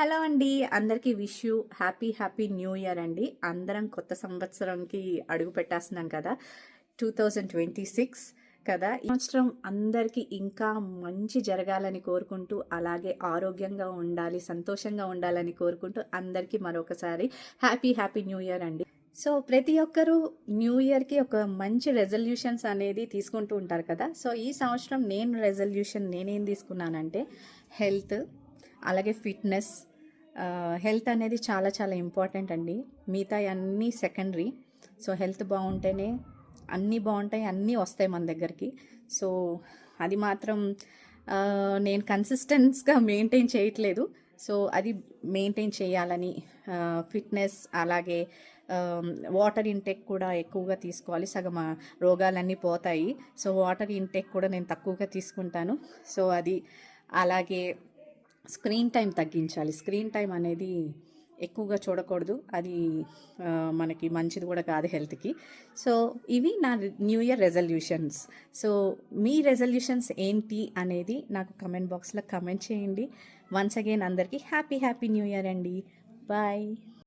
Hello అండి. అందరికీ wish you happy new year అండి. అందరం కొత్త సంవత్సరంకి అడుగు పెట్టేస్తున్నాం కదా, 2026 కదా. ఈ సంవత్సరం అందరికీ ఇంకా మంచి జరగాలని కోరుకుంటూ, అలాగే ఆరోగ్యంగా ఉండాలి, సంతోషంగా ఉండాలని కోరుకుంటూ అందరికీ మరొకసారి హ్యాపీ న్యూ ఇయర్ అండి. సో ప్రతి ఒక్కరూ న్యూ ఇయర్కి ఒక మంచి రెజల్యూషన్స్ అనేది తీసుకుంటూ ఉంటారు కదా. సో ఈ సంవత్సరం నేనేం తీసుకున్నానంటే హెల్త్, అలాగే ఫిట్నెస్. హెల్త్ అనేది చాలా చాలా ఇంపార్టెంట్ అండి. మిగతా అన్నీ సెకండరీ. సో హెల్త్ బాగుంటేనే అన్నీ బాగుంటాయి, అన్నీ వస్తాయి మన దగ్గరికి. సో అది మాత్రం నేను కన్సిస్టెన్స్గా మెయింటైన్ చేయట్లేదు. సో అది మెయింటైన్ చేయాలని, ఫిట్నెస్, అలాగే వాటర్ ఇంటేక్ కూడా ఎక్కువగా తీసుకోవాలి. సగం రోగాలన్నీ పోతాయి. సో వాటర్ ఇంటేక్ కూడా నేను తక్కువగా తీసుకుంటాను. సో అది, అలాగే స్క్రీన్ టైం తగ్గించాలి. స్క్రీన్ టైం అనేది ఎక్కువగా చూడకూడదు. అది మనకి మంచిది కూడా కాదు హెల్త్కి. సో ఇవి నా న్యూ ఇయర్ రెజల్యూషన్స్. సో మీ రెజల్యూషన్స్ ఏంటి అనేది నాకు కమెంట్ బాక్స్లో కమెంట్ చేయండి. వన్స్ అగైన్ అందరికీ హ్యాపీ న్యూ ఇయర్ అండి. బాయ్.